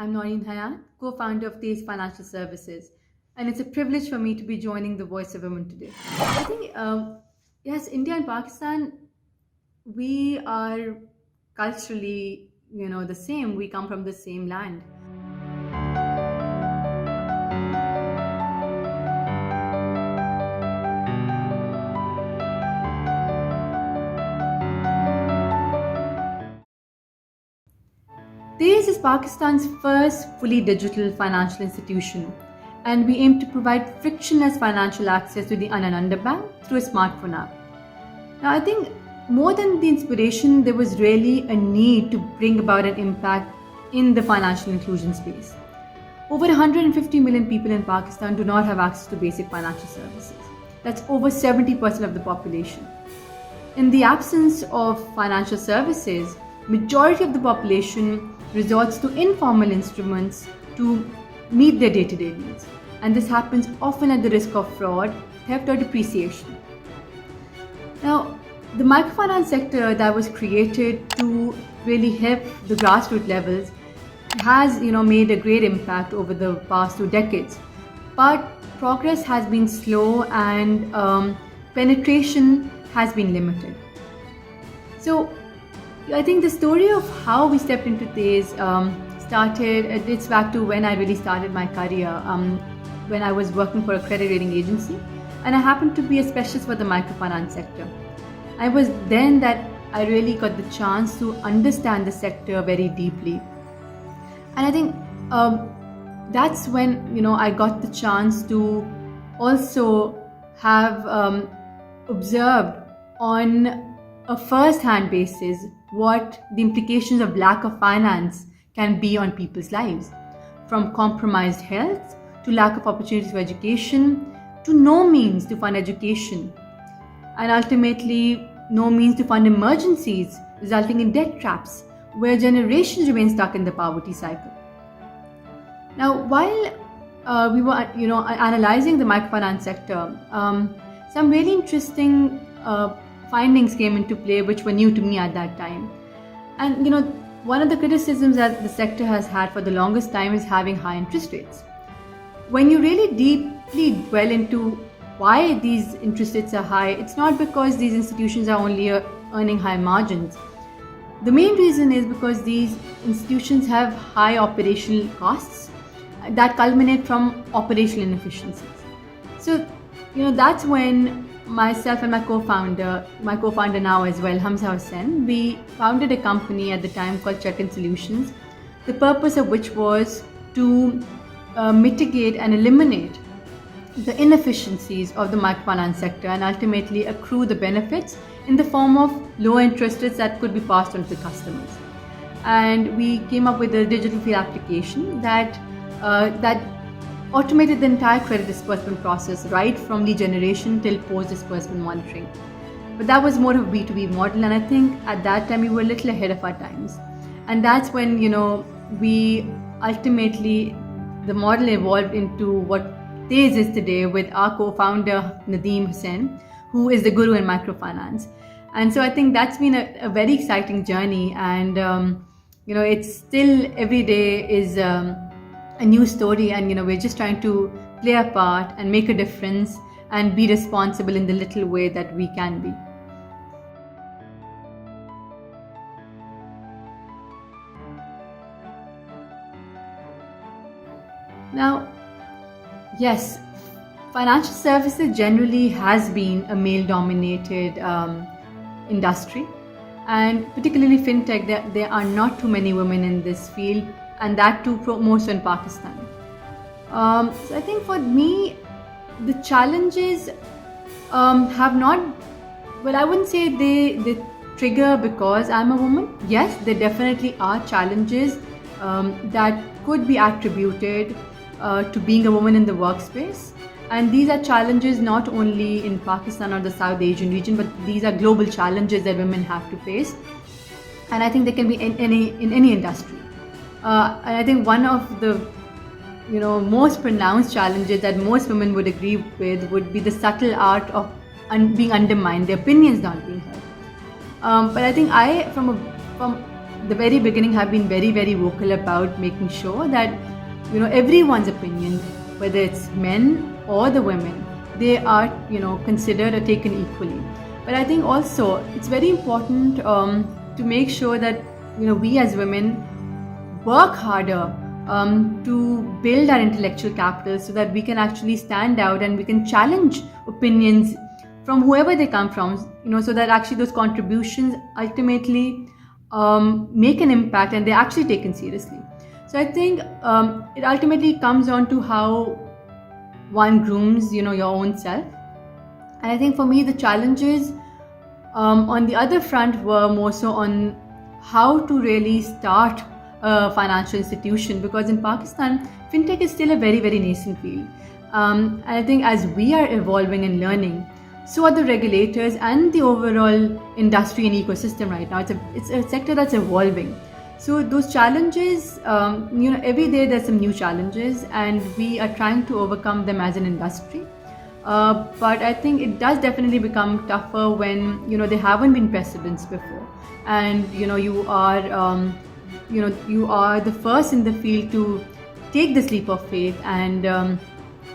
I'm Noreen Hayat, co founder of Taste Financial Services, and it's a privilege for me to be joining the Voice of Women today. I think, yes, India and Pakistan, we are culturally, the same. We come from the same land. This is Pakistan's first fully digital financial institution, and we aim to provide frictionless financial access to the Anand Bank through a smartphone app. Now, I think more than the inspiration, there was really a need to bring about an impact in the financial inclusion space. Over 150 million people in Pakistan do not have access to basic financial services. That's over 70% of the population. In the absence of financial services, majority of the population resorts to informal instruments to meet their day-to-day needs. And this happens often at the risk of fraud, theft or depreciation. Now, the microfinance sector that was created to really help the grassroots levels has made a great impact over the past 2 decades. But progress has been slow and penetration has been limited. So I think the story of how we stepped into this it dates back to when I really started my career, when I was working for a credit rating agency, and I happened to be a specialist for the microfinance sector. I was then that I really got the chance to understand the sector very deeply, and I think that's when I got the chance to also have observed on a first-hand basis what the implications of lack of finance can be on people's lives, from compromised health to lack of opportunities for education to no means to fund education, and ultimately no means to fund emergencies, resulting in debt traps where generations remain stuck in the poverty cycle. Now, while we were analyzing the microfinance sector, some really interesting findings came into play which were new to me at that time. And one of the criticisms that the sector has had for the longest time is having high interest rates. When you really deeply dwell into why these interest rates are high, it's not because these institutions are only earning high margins. The main reason is because these institutions have high operational costs that culminate from operational inefficiencies. So that's when myself and my co-founder now as well, Hamza Hussain, we founded a company at the time called Check-in Solutions, the purpose of which was to mitigate and eliminate the inefficiencies of the microfinance sector and ultimately accrue the benefits in the form of low interest rates that could be passed on to the customers. And we came up with a digital field application that automated the entire credit disbursement process, right from lead generation till post-disbursement monitoring. But that was more of a B2B model, and I think at that time we were a little ahead of our times. And that's when we ultimately, the model evolved into what Taze is today with our co-founder Nadeem Hussain, who is the guru in microfinance. And so I think that's been a very exciting journey, and it's still every day is a new story, and we're just trying to play a part and make a difference and be responsible in the little way that we can be. Now, yes, financial services generally has been a male-dominated industry, and particularly fintech, there are not too many women in this field, and that too more so in Pakistan. So I think for me, the challenges have not, well, I wouldn't say they trigger because I'm a woman. Yes, there definitely are challenges that could be attributed to being a woman in the workspace. And these are challenges not only in Pakistan or the South Asian region, but these are global challenges that women have to face. And I think they can be in any industry. And I think one of the most pronounced challenges that most women would agree with would be the subtle art of being undermined, their opinions not being heard. But I think from the very beginning have been very, very vocal about making sure that everyone's opinion, whether it's men or the women, they are considered or taken equally. But I think also it's very important to make sure that we as women work harder to build our intellectual capital so that we can actually stand out and we can challenge opinions from whoever they come from, so that actually those contributions ultimately make an impact and they're actually taken seriously. So I think it ultimately comes on to how one grooms, your own self. And I think for me, the challenges on the other front were more so on how to really start a financial institution, because in Pakistan, fintech is still a very, very nascent field. And I think as we are evolving and learning, so are the regulators and the overall industry and ecosystem right now. It's a sector that's evolving. So those challenges, every day there's some new challenges, and we are trying to overcome them as an industry. But I think it does definitely become tougher when there haven't been precedents before, and you are the first in the field to take this leap of faith and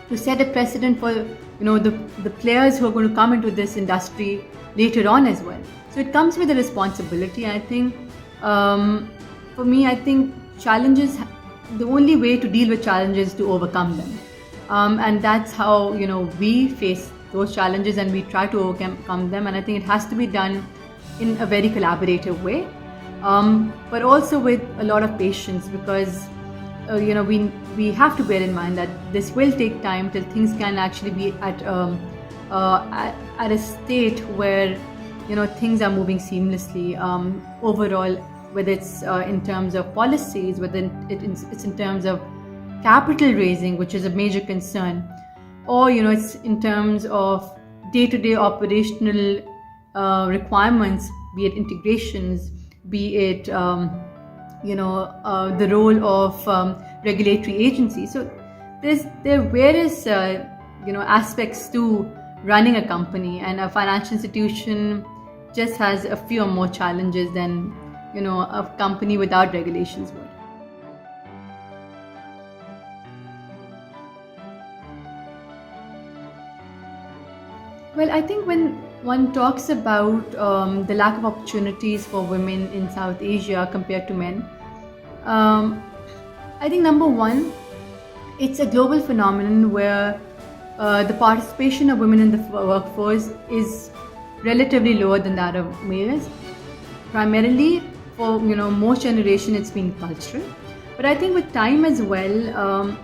to set a precedent for the players who are going to come into this industry later on as well. So it comes with a responsibility. And I think for me, I think challenges, the only way to deal with challenges is to overcome them. And that's how we face those challenges and we try to overcome them. And I think it has to be done in a very collaborative way, but also with a lot of patience, because we have to bear in mind that this will take time till things can actually be at a state where things are moving seamlessly overall, whether it's in terms of policies, whether it's in terms of capital raising, which is a major concern, or it's in terms of day-to-day operational requirements, be it integrations, be it the role of regulatory agencies. So there are various aspects to running a company, and a financial institution just has a few more challenges than a company without regulations would. Well, I think when one talks about the lack of opportunities for women in South Asia compared to men, I think number one, it's a global phenomenon where the participation of women in the workforce is relatively lower than that of males. Primarily for most generation, it's been cultural, but I think with time as well,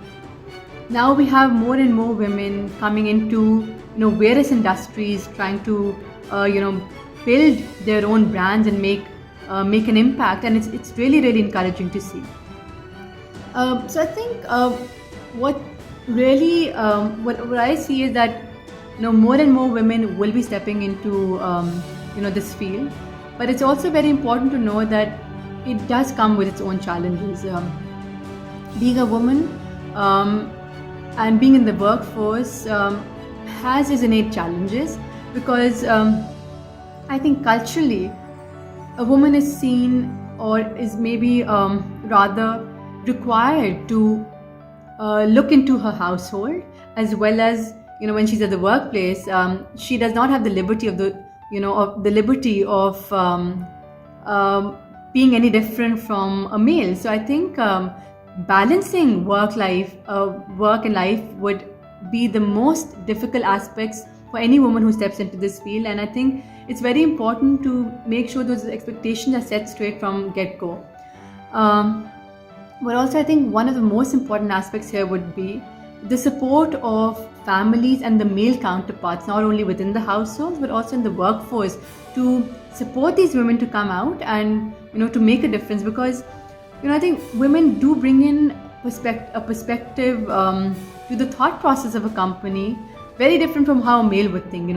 now we have more and more women coming into various industries, trying to build their own brands and make an impact, and it's really, really encouraging to see. So I think what really what I see is that more and more women will be stepping into this field, but it's also very important to know that it does come with its own challenges. Being a woman and being in the workforce has its innate challenges, because I think culturally a woman is seen, or is maybe rather required to look into her household, as well as when she's at the workplace, she does not have the liberty of being any different from a male. So I think balancing work and life would be the most difficult aspects for any woman who steps into this field, and I think it's very important to make sure those expectations are set straight from get-go. But also I think one of the most important aspects here would be the support of families and the male counterparts, not only within the households but also in the workforce, to support these women to come out and to make a difference, because I think women do bring in a perspective to the thought process of a company very different from how a male would think,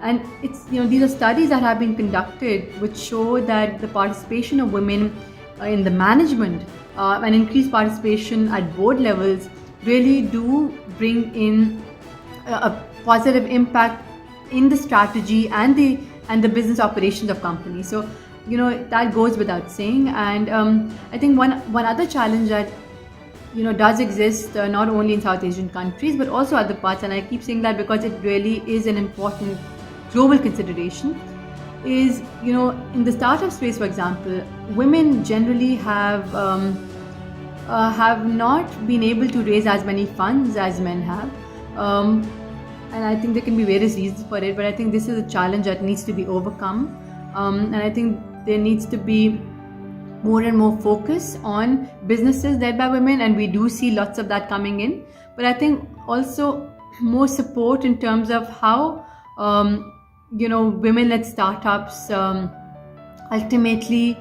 and it's these are studies that have been conducted which show that the participation of women in the management and increased participation at board levels really do bring in a positive impact in the strategy and the business operations of companies. So that goes without saying. And I think one other challenge that does exist, not only in South Asian countries but also other parts, and I keep saying that because it really is an important global consideration, is in the startup space, for example, women generally have not been able to raise as many funds as men have. And I think there can be various reasons for it, but I think this is a challenge that needs to be overcome. And I think there needs to be more and more focus on businesses led by women, and we do see lots of that coming in. But I think also more support in terms of how women-led startups ultimately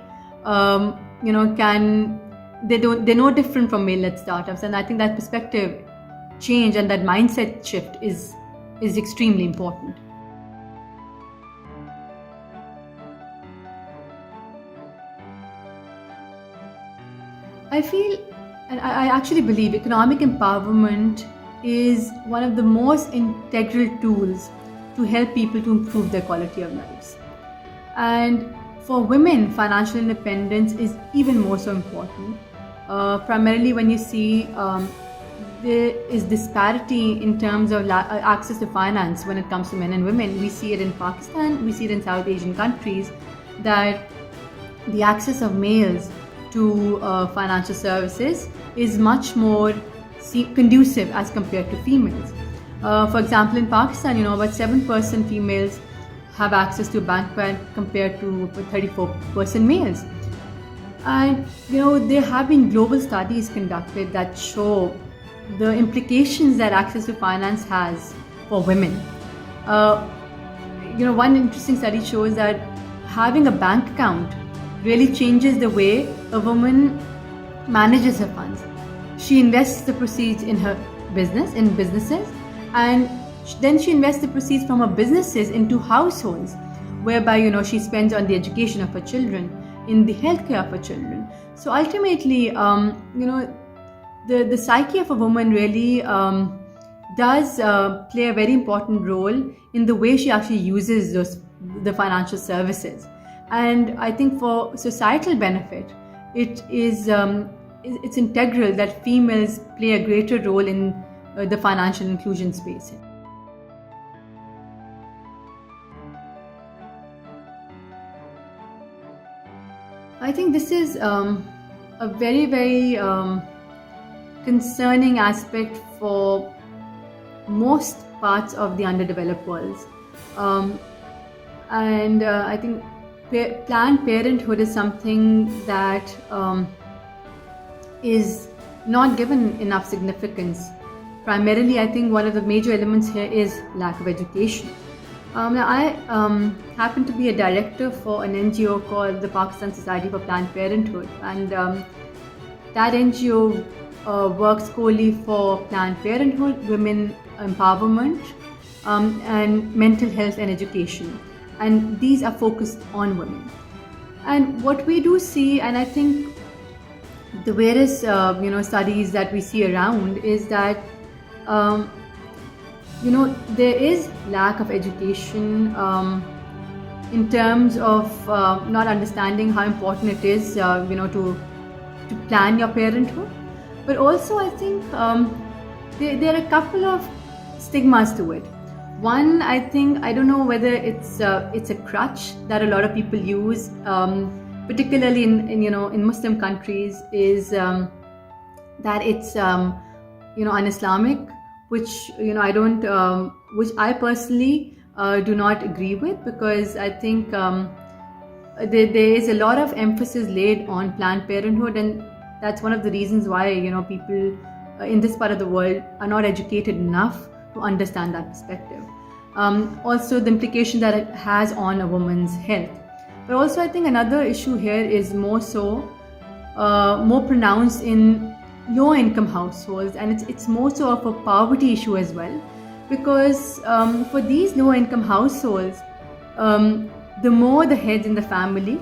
they're no different from male-led startups, and I think that perspective change and that mindset shift is extremely important. I feel, and I actually believe, economic empowerment is one of the most integral tools to help people to improve their quality of lives. And for women, financial independence is even more so important. Primarily when you see there is disparity in terms of access to finance when it comes to men and women. We see it in Pakistan, we see it in South Asian countries, that the access of males to financial services is much more conducive as compared to females. For example, in Pakistan, about 7% females have access to a bank account compared to 34% males. And there have been global studies conducted that show the implications that access to finance has for women. One interesting study shows that having a bank account really changes the way a woman manages her funds. She invests the proceeds in her businesses, and then she invests the proceeds from her businesses into households, whereby she spends on the education of her children, in the healthcare of her children. So ultimately, the psyche of a woman really does play a very important role in the way she actually uses the financial services. And I think for societal benefit, it's integral that females play a greater role in the financial inclusion space. I think this is a very, very concerning aspect for most parts of the underdeveloped worlds. And I think Planned Parenthood is something that is not given enough significance. Primarily, I think one of the major elements here is lack of education. Now, I happen to be a director for an NGO called the Pakistan Society for Planned Parenthood, and that NGO works solely for Planned Parenthood, women empowerment, and mental health and education. And these are focused on women. And what we do see, and I think the various studies that we see around, is that there is lack of education in terms of not understanding how important it is to plan your parenthood. But also I think there are a couple of stigmas to it. One, I think, I don't know whether it's a crutch that a lot of people use, particularly in Muslim countries, is that it's un-Islamic, which which I personally do not agree with, because I think there is a lot of emphasis laid on Planned Parenthood, and that's one of the reasons why people in this part of the world are not educated enough to understand that perspective. Also, the implication that it has on a woman's health. But also, I think another issue here is more pronounced in low-income households, and it's more so of a poverty issue as well, because for these low-income households, the more the heads in the family,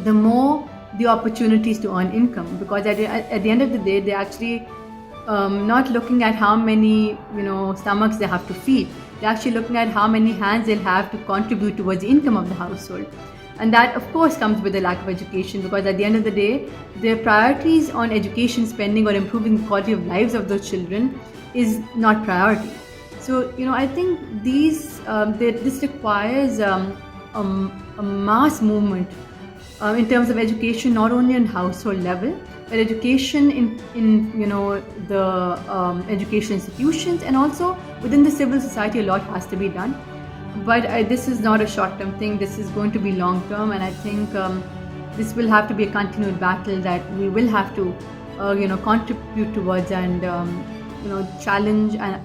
the more the opportunities to earn income, because at the end of the day, they're actually not looking at how many stomachs they have to feed. They're actually looking at how many hands they'll have to contribute towards the income of the household. And that, of course, comes with a lack of education, because at the end of the day, their priorities on education spending or improving the quality of lives of those children is not priority. So, I think this requires a mass movement in terms of education, not only on household level, but education in the education institutions, and also within the civil society. A lot has to be done, but this is not a short-term thing. This is going to be long-term, and I think this will have to be a continued battle that we will have to contribute towards, and challenge, and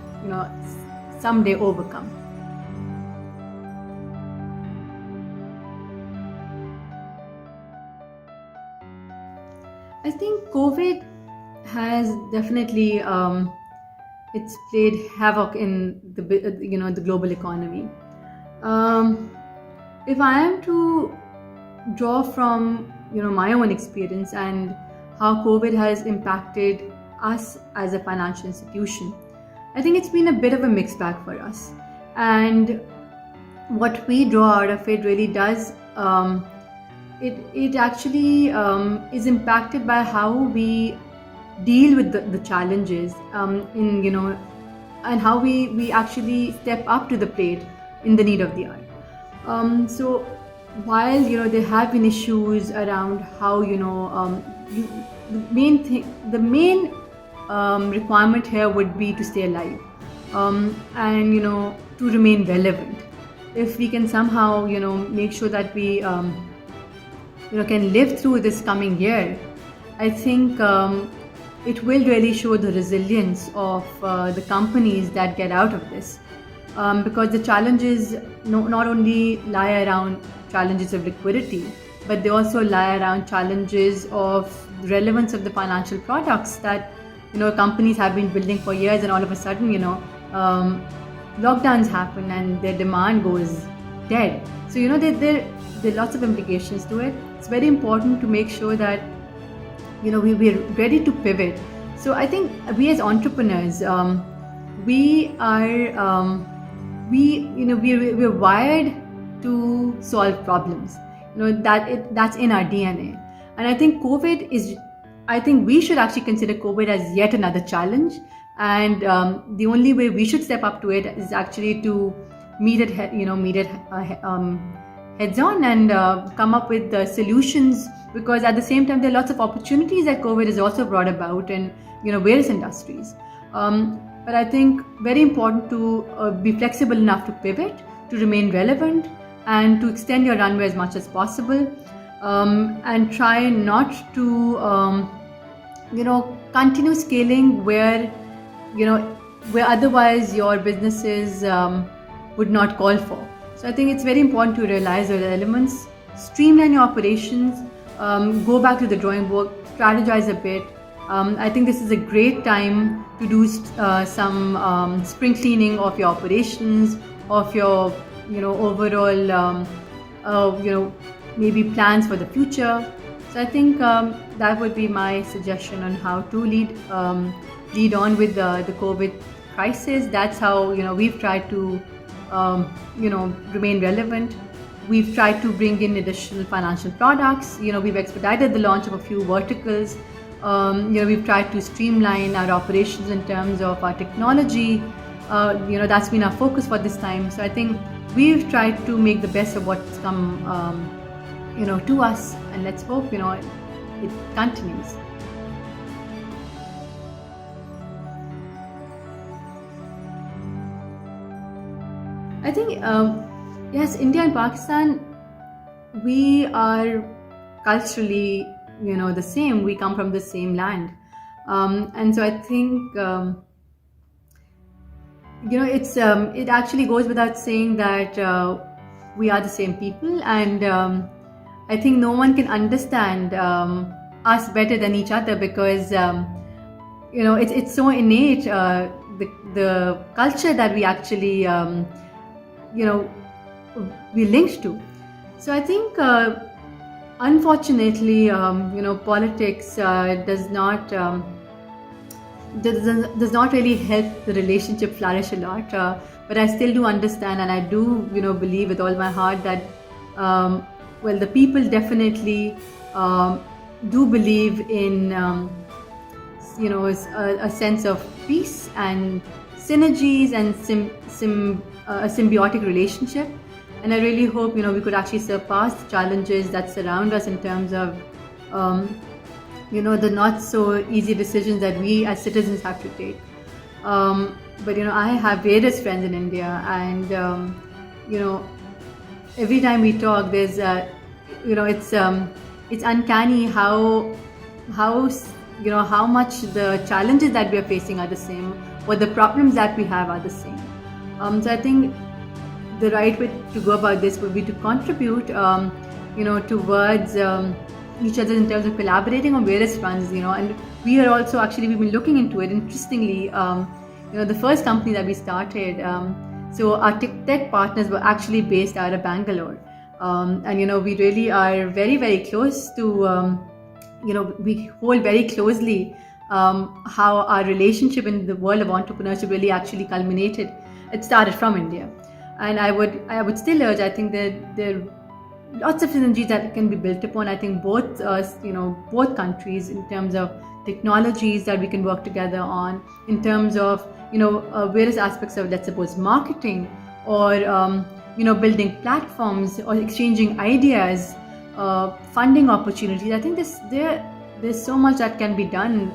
someday overcome. I think COVID has definitely it's played havoc in the global economy. If I am to draw from my own experience and how COVID has impacted us as a financial institution, I think it's been a bit of a mixed bag for us, and what we draw out of it really does. It actually is impacted by how we deal with the challenges and how we actually step up to the plate in the need of the hour. So while there have been issues around how the main requirement here would be to stay alive, and to remain relevant. If we can somehow make sure that we can live through this coming year, I think it will really show the resilience of the companies that get out of this, because the challenges not only lie around challenges of liquidity, but they also lie around challenges of relevance of the financial products that companies have been building for years, and all of a sudden lockdowns happen and their demand goes dead. So there are lots of implications to it. It's very important to make sure that we're ready to pivot. So I think we as entrepreneurs, we're wired to solve problems. That's in our DNA. And I think we should actually consider COVID as yet another challenge. And the only way we should step up to it is actually to meet it heads on, and come up with the solutions, because at the same time there are lots of opportunities that COVID has also brought about in various industries. But I think very important to be flexible enough to pivot, to remain relevant, and to extend your runway as much as possible, and try not to continue scaling where otherwise your businesses would not call for. So I think it's very important to realize those elements, streamline your operations, go back to the drawing board, strategize a bit. I think this is a great time to do some spring cleaning of your operations, of your overall maybe plans for the future. So I think that would be my suggestion on how to lead on with the COVID crisis. That's how we've tried to remain relevant. We've tried to bring in additional financial products. We've expedited the launch of a few verticals. We've tried to streamline our operations in terms of our technology. That's been our focus for this time. So I think we've tried to make the best of what's come to us, and let's hope it continues. I think yes, India and Pakistan, we are culturally the same. We come from the same land, and so I think it actually goes without saying that we are the same people, and I think no one can understand us better than each other, because it's so innate, the culture that we actually we linked to. So I think unfortunately politics does not really help the relationship flourish a lot, but I still do understand, and I do believe with all my heart that well, the people definitely do believe in a sense of peace and synergies and a symbiotic relationship. And I really hope we could actually surpass the challenges that surround us in terms of um, the not so easy decisions that we as citizens have to take. But I have various friends in India, and you know, every time we talk, there's it's uncanny how much the challenges that we are facing are the same, or the problems that we have are the same. So I think the right way to go about this would be to contribute, towards each other in terms of collaborating on various fronts, and we are also actually we've been looking into it. Interestingly, the first company that we started, so our tech partners were actually based out of Bangalore, and we really are very very close to. We hold very closely how our relationship in the world of entrepreneurship really actually culminated. It started from India, and I would still urge. I think that there are lots of synergies that can be built upon. I think both countries, in terms of technologies that we can work together on, in terms of various aspects of, let's suppose, marketing, or building platforms, or exchanging ideas, funding opportunities. I think there's so much that can be done.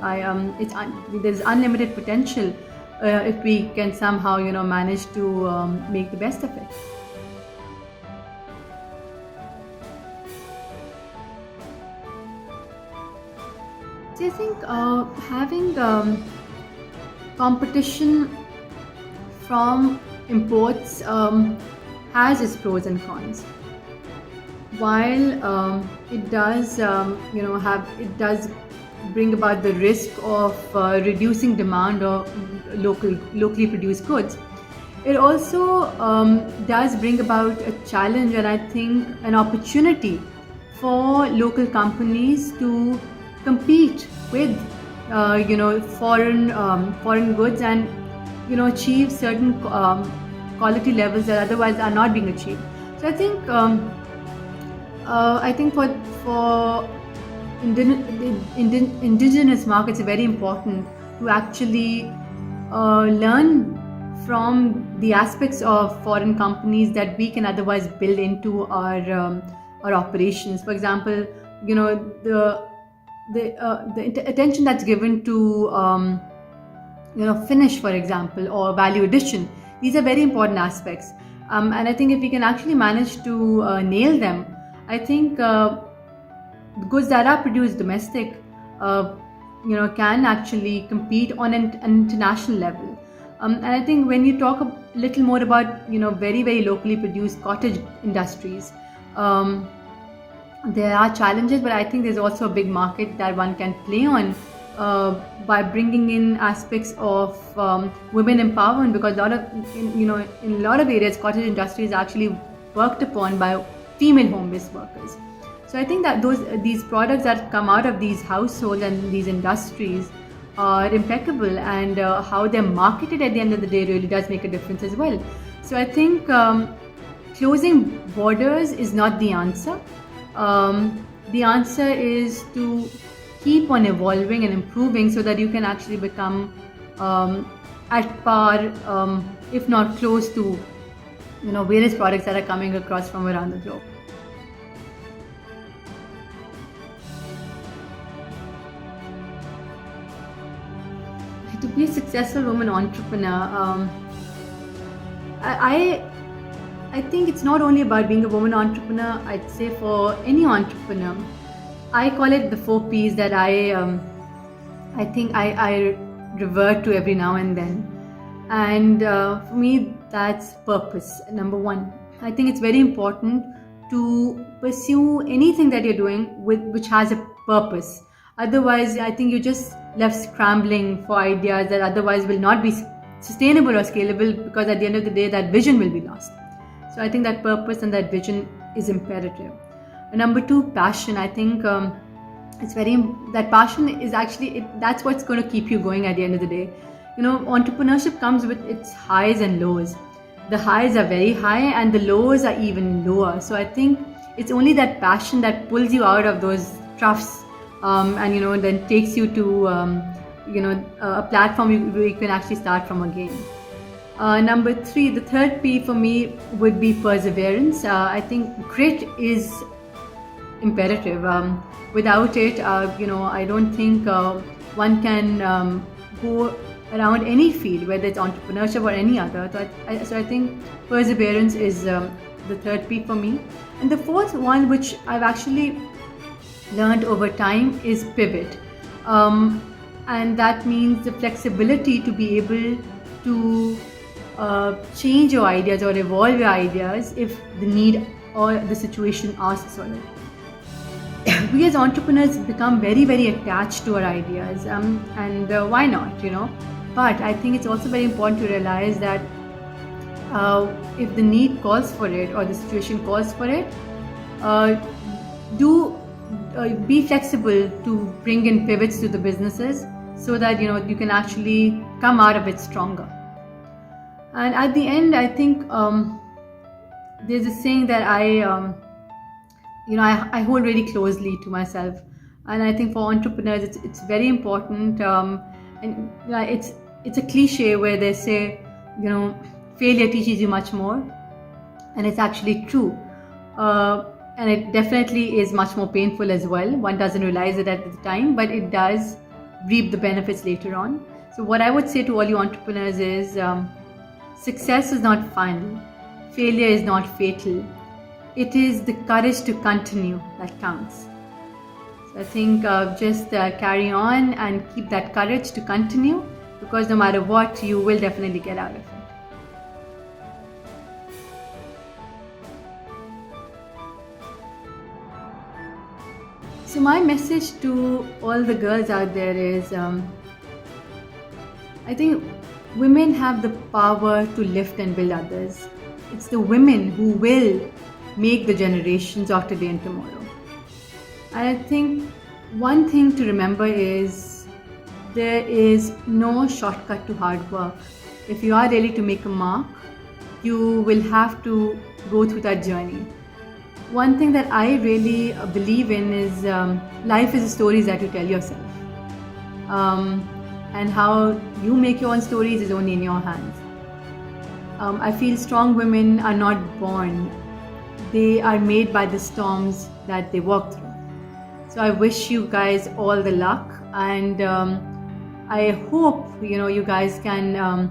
There's unlimited potential if we can somehow manage to make the best of it. So I think having competition from imports has its pros and cons. While it does, it does bring about the risk of reducing demand of locally produced goods. It also does bring about a challenge, and I think an opportunity for local companies to compete with foreign goods, and achieve certain quality levels that otherwise are not being achieved. So I think for indigenous markets, it's very important to actually learn from the aspects of foreign companies that we can otherwise build into our operations. For example, the attention that's given to finish, for example, or value addition. These are very important aspects, and I think if we can actually manage to nail them, I think goods that are produced domestic, can actually compete on an international level. And I think when you talk a little more about very very locally produced cottage industries, there are challenges, but I think there's also a big market that one can play on by bringing in aspects of women empowerment, because in a lot of areas, cottage industry is actually worked upon by female home-based workers. So I think that these products that come out of these households and these industries are impeccable, and how they're marketed at the end of the day really does make a difference as well. So I think closing borders is not the answer. The answer is to keep on evolving and improving, so that you can actually become at par, if not close to, various products that are coming across from around the globe. To be a successful woman entrepreneur, I think it's not only about being a woman entrepreneur. I'd say for any entrepreneur, I call it the 4 P's that I think I revert to every now and then. And for me, that's purpose. Number 1, I think it's very important to pursue anything that you're doing which has a purpose. Otherwise, I think you're just left scrambling for ideas that otherwise will not be sustainable or scalable, because at the end of the day, that vision will be lost. So I think that purpose and that vision is imperative. And number 2, passion. I think that passion is actually that's what's going to keep you going at the end of the day. Entrepreneurship comes with its highs and lows, the highs are very high and the lows are even lower. So I think it's only that passion that pulls you out of those troughs, and then takes you to a platform where you can actually start from again. Number three, the third P for me would be perseverance. I think grit is imperative. Without it, I don't think one can go around any field, whether it's entrepreneurship or any other. So I think perseverance is the third P for me. And the fourth one, which I've actually learned over time, is pivot. And that means the flexibility to be able to change your ideas or evolve your ideas if the need or the situation asks for it. We as entrepreneurs become very, very attached to our ideas, and why not, But I think it's also very important to realize that if the need calls for it or the situation calls for it, be flexible to bring in pivots to the businesses so that you can actually come out of it stronger. And at the end, I think there's a saying that I hold really closely to myself, and I think for entrepreneurs it's very important. And it's a cliche where they say, failure teaches you much more, and it's actually true. And it definitely is much more painful as well. One doesn't realize it at the time, but it does reap the benefits later on. So what I would say to all you entrepreneurs is, success is not final. Failure is not fatal. It is the courage to continue that counts. So I think just carry on and keep that courage to continue, because no matter what, you will definitely get out of it. So my message to all the girls out there is, I think women have the power to lift and build others. It's the women who will make the generations of today and tomorrow. And I think one thing to remember is there is no shortcut to hard work. If you are ready to make a mark, you will have to go through that journey. One thing that I really believe in is life is the stories that you tell yourself. And how you make your own stories is only in your hands. I feel strong women are not born. They are made by the storms that they walk through. So I wish you guys all the luck, and I hope you guys can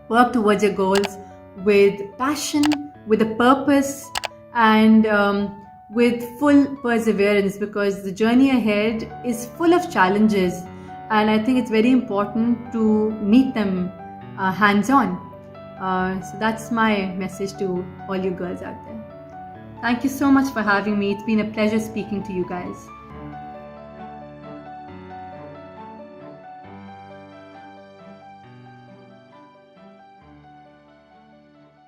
work towards your goals with passion, with a purpose, and with full perseverance, because the journey ahead is full of challenges, and I think it's very important to meet them hands-on. So that's my message to all you girls out there. Thank you so much for having me. It's been a pleasure speaking to you guys.